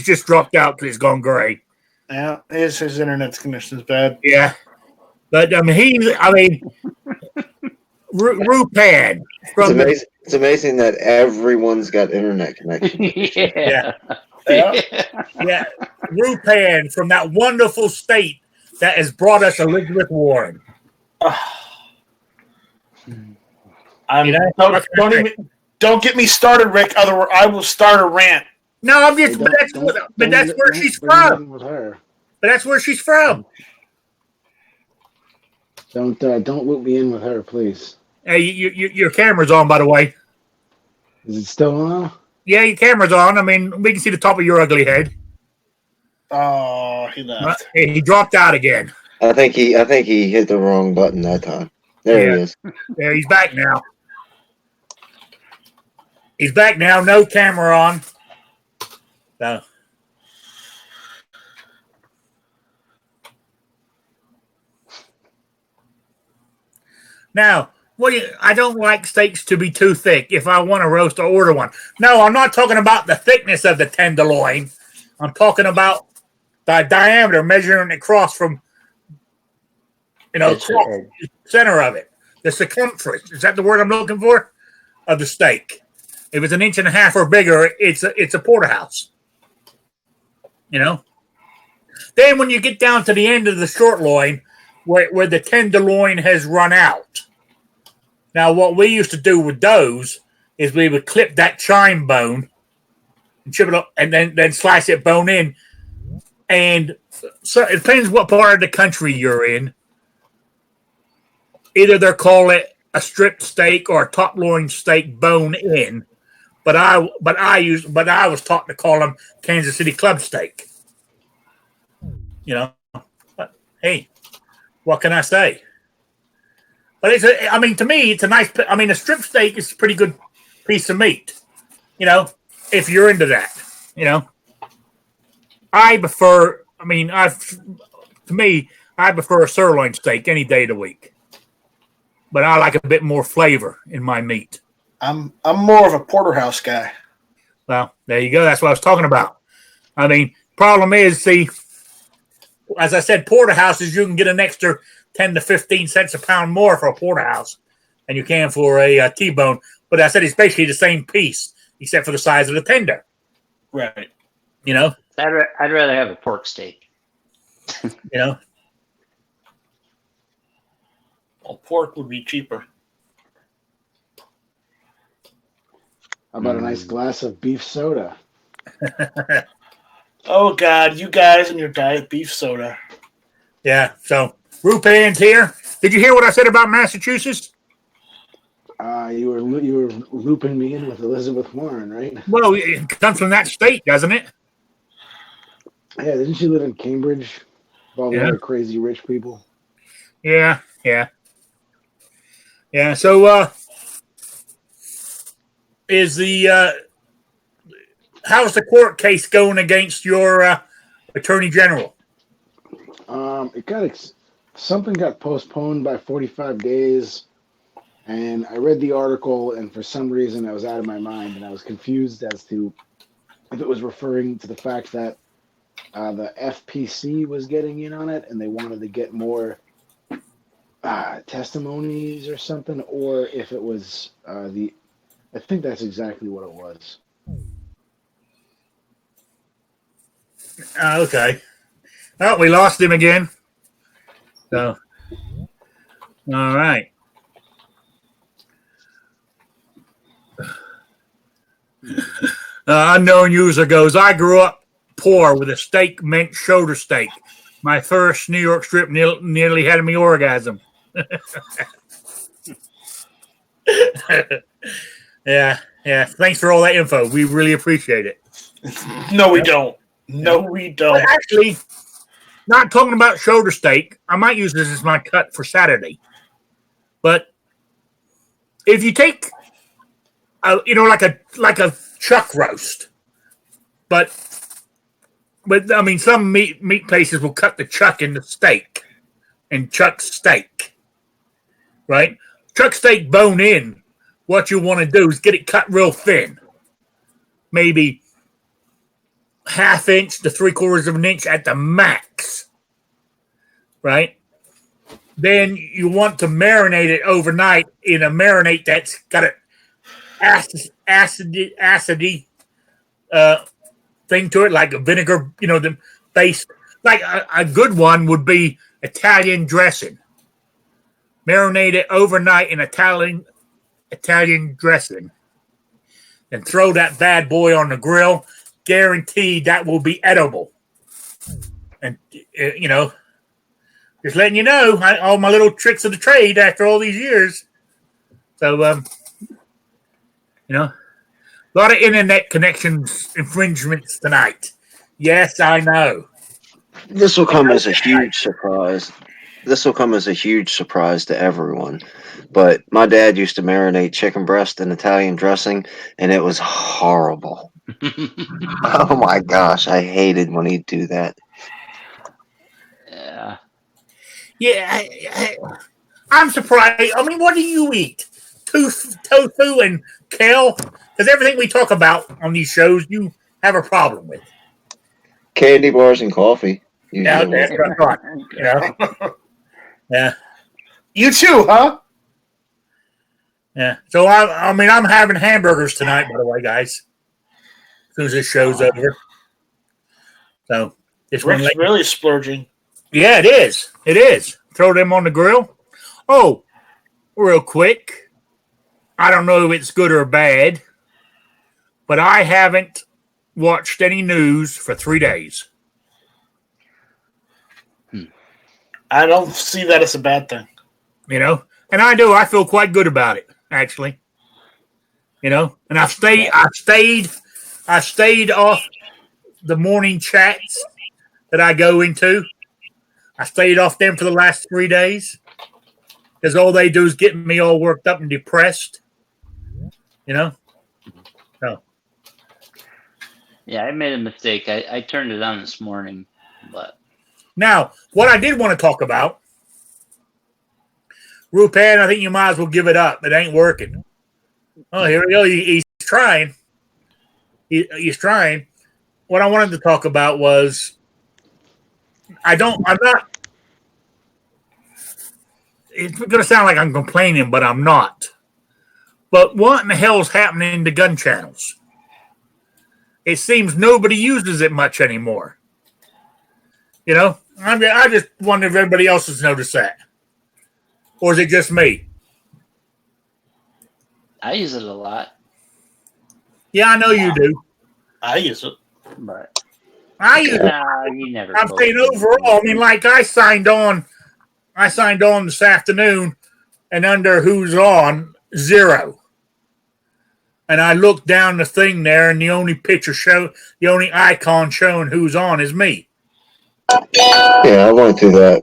just dropped out because he's gone gray. Yeah, his internet connection is bad. Yeah. But Rupan. It's amazing that everyone's got internet connection. Yeah. Rupan from that wonderful state that has brought us Elizabeth Warren. Don't get me started, Rick. Otherwise, I will start a rant. No, I'm Hey, just. But that's where don't she's bring me from. in with her. But that's where she's from. Don't loop me in with her, please. Hey, your camera's on, by the way. Is it still on? Yeah, your camera's on. I mean, we can see the top of your ugly head. Oh, he left. Hey, he dropped out again. I think he hit the wrong button that time. There he is. There, he's back now. He's back now. No camera on. So. Now, I don't like steaks to be too thick. If I want to roast, I'll order one. No, I'm not talking about the thickness of the tenderloin. I'm talking about the diameter, measuring it across from, across the center of it. The circumference. Is that the word I'm looking for? Of the steak. If it's 1.5 inches or bigger, it's a porterhouse. Then when you get down to the end of the short loin, where the tenderloin has run out. Now, what we used to do with those is we would clip that chine bone and chip it up, and then slice it bone in. And so it depends what part of the country you're in. Either they call it a strip steak or a top loin steak bone in, but I was taught to call them Kansas City Club steak. But hey, what can I say? But to me, it's a nice. A strip steak is a pretty good piece of meat. If you're into that. I prefer. To me, I prefer a sirloin steak any day of the week. But I like a bit more flavor in my meat. I'm more of a porterhouse guy. Well, there you go. That's what I was talking about. Problem is, see, as I said, porterhouses, you can get an extra 10 to 15 cents a pound more for a porterhouse than you can for a T-bone. But I said it's basically the same piece, except for the size of the tender. Right. I'd rather have a pork steak. Well, pork would be cheaper. How about a nice glass of beef soda? Oh, God, you guys and your diet beef soda. Yeah, so Rupan's here. Did you hear what I said about Massachusetts? You were looping me in with Elizabeth Warren, right? Well, it comes from that state, doesn't it? Yeah, didn't she live in Cambridge? All the other crazy rich people. Yeah. So, how's the court case going against your attorney general? Something got postponed by 45 days, and I read the article, and for some reason I was out of my mind, and I was confused as to if it was referring to the fact that the FPC was getting in on it, and they wanted to get more testimonies or something, or if it was I think that's exactly what it was. Okay. Oh, we lost him again. So, all right. Unknown user goes, I grew up poor with a steak meant shoulder steak. My first New York strip nearly had me orgasm. Yeah. Thanks for all that info. We really appreciate it. No, we don't. No, we don't. But actually, not talking about shoulder steak. I might use this as my cut for Saturday. But if you take, like a chuck roast, but some meat places will cut the chuck into steak and chuck steak, right? Chuck steak bone in. What you want to do is get it cut real thin, maybe 1/2 inch to 3/4 inch at the max, right? Then you want to marinate it overnight in a marinade that's got an acidy thing to it, like a vinegar, the base. Like a good one would be Italian dressing. Marinate it overnight in Italian dressing. And throw that bad boy on the grill. guaranteed that will be edible. And, just letting you know, all my little tricks of the trade after all these years. So, a lot of internet connections infringements tonight. Yes, I know. This will come as a huge surprise. This will come as a huge surprise to everyone. But my dad used to marinate chicken breast in Italian dressing, and it was horrible. Oh my gosh, I hated when he'd do that. Yeah. Yeah, I'm surprised. I mean, what do you eat? Tofu and kale? Because everything we talk about on these shows, you have a problem with. Candy bars and coffee. Yeah, Usually. that's what I thought. Yeah. You too, huh? Yeah. So I'm having hamburgers tonight, by the way, guys. As soon as this show's over. So Rick's really splurging. Yeah, it is. It is. Throw them on the grill. Oh, real quick. I don't know if it's good or bad, but I haven't watched any news for 3 days. I don't see that as a bad thing. And I do. I feel quite good about it, actually. And I stayed off the morning chats that I go into. I stayed off them for the last 3 days because all they do is get me all worked up and depressed. So. Yeah, I made a mistake. I turned it on this morning, but Now, what I did want to talk about, Rupan, I think you might as well give it up. It ain't working. Oh, here we go. He's trying. He's trying. What I wanted to talk about was I'm not. It's going to sound like I'm complaining, but I'm not. But what in the hell is happening to gun channels? It seems nobody uses it much anymore. I just wonder if everybody else has noticed that. Or is it just me? I use it a lot. Yeah, I know you do. I use it. But I use it. you never. I'm saying overall. I mean, like I signed on this afternoon, and under who's on 0. And I looked down the thing there, and the only icon showing who's on is me. Yeah, I went through that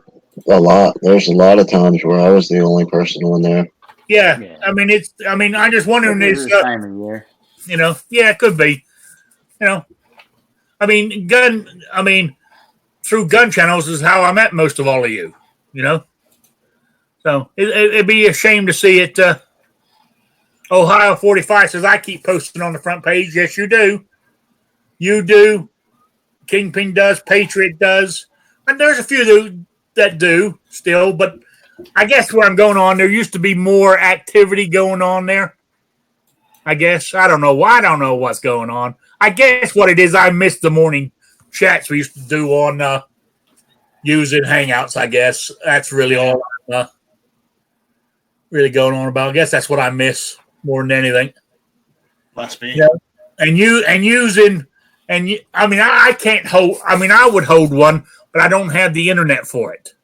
a lot. There's a lot of times where I was the only person on there. Yeah. I mean, I just wondering This this. time of year. Yeah, it could be. Through gun channels is how I met most of all of you. So it'd be a shame to see it. Ohio 45 says I keep posting on the front page. Yes, you do. You do. Kingpin does. Patriot does. And there's a few that do still, but I guess where I'm going on, there used to be more activity going on there. I guess. I don't know why. I don't know what's going on. I guess what it is, I missed the morning chats we used to do on using Hangouts, I guess. That's really all I'm really going on about. I guess that's what I miss more than anything. Must be. Yeah. I can't hold. I mean, I would hold one, but I don't have the internet for it.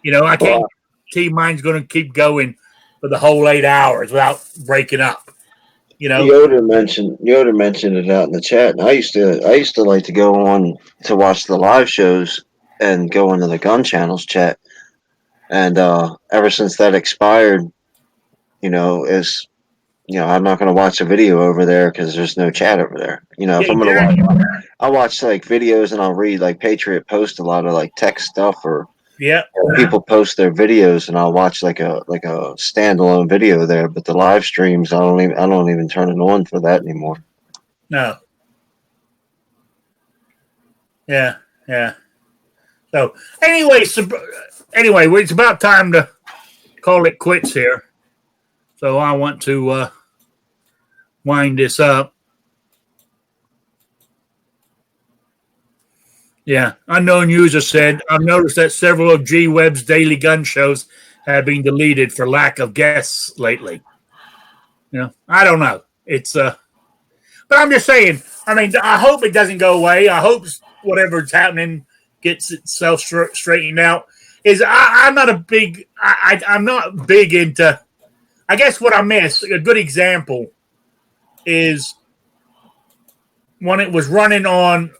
I can't see mine's going to keep going for the whole 8 hours without breaking up. Yoda mentioned it out in the chat, and I used to like to go on to watch the live shows and go into the gun channels chat, and ever since that expired, I'm not going to watch a video over there because there's no chat over there. If I'm going to watch, I'll watch like videos and I'll read like Patriot post a lot of like tech stuff or people post their videos and I'll watch like a standalone video there. But the live streams, I don't even turn it on for that anymore. No. Yeah. So anyway, it's about time to call it quits here. So I want to wind this up. Yeah, unknown user said, I've noticed that several of G Web's daily gun shows have been deleted for lack of guests lately. I don't know. It's But I'm just saying. I mean, I hope it doesn't go away. I hope whatever's happening gets itself straightened out. I'm not a big. I'm not big into. I guess what I miss, a good example, is when it was running on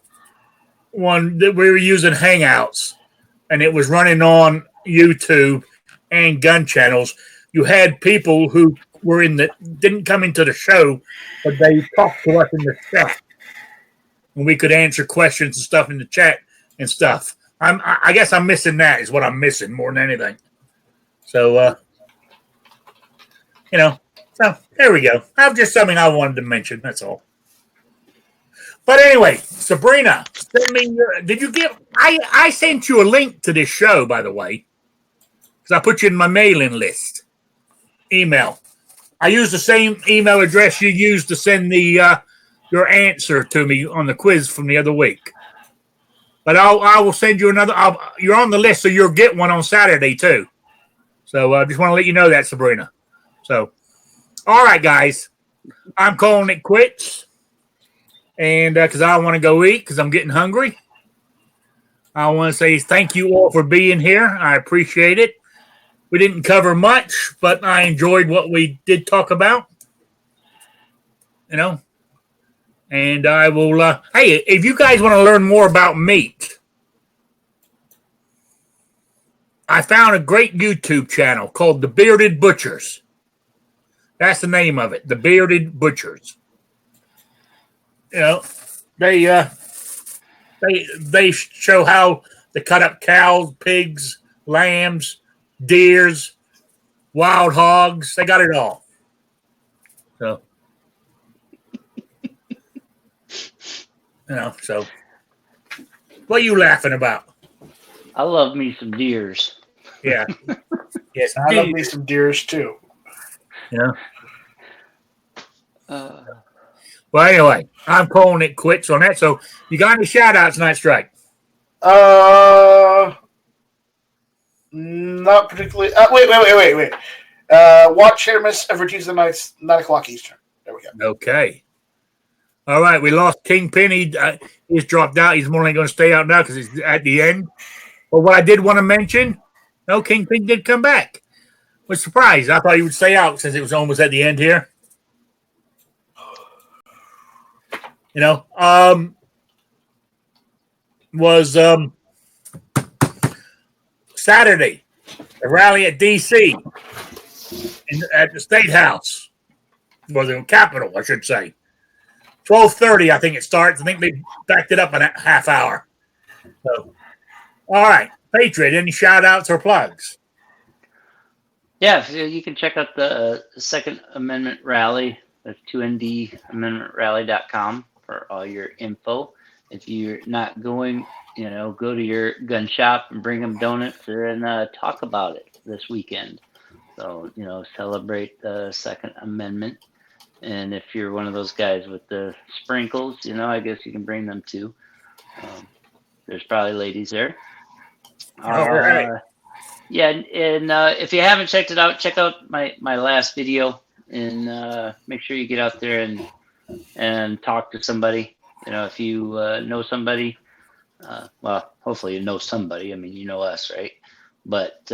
one that we were using Hangouts, and it was running on YouTube and gun channels. You had people who were didn't come into the show, but they talked to us in the chat, and we could answer questions and stuff in the chat and stuff. I guess I'm missing that. Is what I'm missing more than anything. So, so there we go. That's just something I wanted to mention. That's all. But anyway, Sabrina, send me did you get? I sent you a link to this show, by the way, because I put you in my mailing list. Email. I used the same email address you used to send the your answer to me on the quiz from the other week. But I will send you another. You're on the list, so you'll get one on Saturday too. So I just want to let you know that, Sabrina. So, all right, guys, I'm calling it quits, and because I want to go eat because I'm getting hungry. I want to say thank you all for being here. I appreciate it. We didn't cover much, but I enjoyed what we did talk about. And I will, hey, if you guys want to learn more about meat, I found a great YouTube channel called The Bearded Butchers. That's the name of it, The Bearded Butchers. They show how they cut up cows, pigs, lambs, deers, wild hogs. They got it all. So, so what are you laughing about? I love me some deers. Yeah. Yes, I love me some deers too. Well, anyway, I'm calling it quits on that. So, you got any shout outs, Night Strike? Not particularly. Wait. Watch Hit or Miss every Tuesday nights, 9:00 Eastern. There we go. Okay. All right. We lost Kingpin. He's dropped out. He's more going to stay out now because he's at the end. But what I did want to mention, Kingpin did come back. Was surprised. I thought he would stay out since it was almost at the end here. Was Saturday, a rally at D.C. At the State House, or the Capitol, I should say. 12:30, I think it starts. I think they backed it up in a half hour. So, all right, Patriot, any shout outs or plugs? Yeah, you can check out the Second Amendment rally. That's 2ndamendmentrally.com for all your info. If you're not going, go to your gun shop and bring them donuts and talk about it this weekend. So, celebrate the Second Amendment. And if you're one of those guys with the sprinkles, I guess you can bring them too. There's probably ladies there. All right. Yeah, and if you haven't checked it out, check out my last video and make sure you get out there and talk to somebody. If you know somebody, well, hopefully you know somebody. I mean, you know us, right? But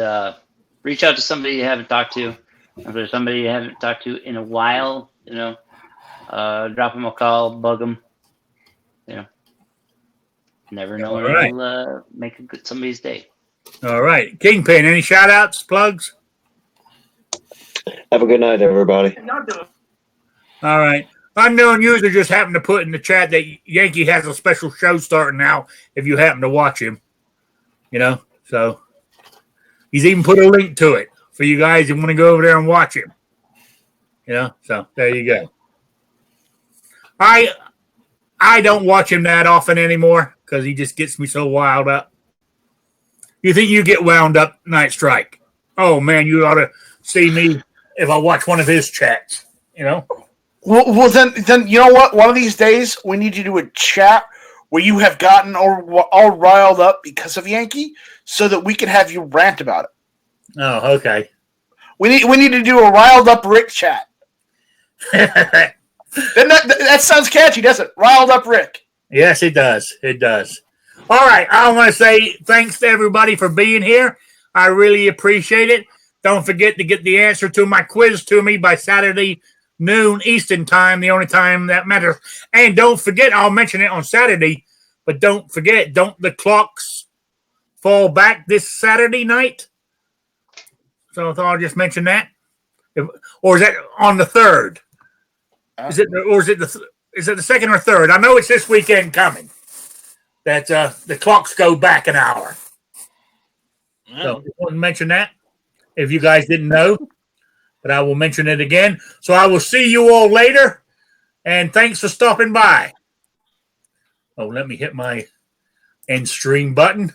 reach out to somebody you haven't talked to. If there's somebody you haven't talked to in a while, drop them a call, bug them. Never know when it'll make somebody's day. All right. Kingpin, any shout outs, plugs? Have a good night, everybody. All right. Unknown user just happened to put in the chat that Yankee has a special show starting now if you happen to watch him. So he's even put a link to it for you guys who want to go over there and watch him. So there you go. I don't watch him that often anymore because he just gets me so wild up. You think you get wound up, Night Strike? Oh, man, you ought to see me if I watch one of his chats, Well, then you know what? One of these days, we need you to do a chat where you have gotten all riled up because of Yankee so that we can have you rant about it. Oh, okay. We need to do a riled up Rick chat. That sounds catchy, doesn't it? Riled up Rick. Yes, it does. It does. All right. I want to say thanks to everybody for being here. I really appreciate it. Don't forget to get the answer to my quiz to me by Saturday noon Eastern time, the only time that matters. And don't forget, I'll mention it on Saturday, but don't forget, don't the clocks fall back this Saturday night? So I thought I'll just mention that. Or is that on the 3rd? Is it the second or third? I know it's this weekend coming that the clocks go back an hour. So I just want to mention that if you guys didn't know, but I will mention it again. So I will see you all later, and thanks for stopping by. Oh, let me hit my end stream button.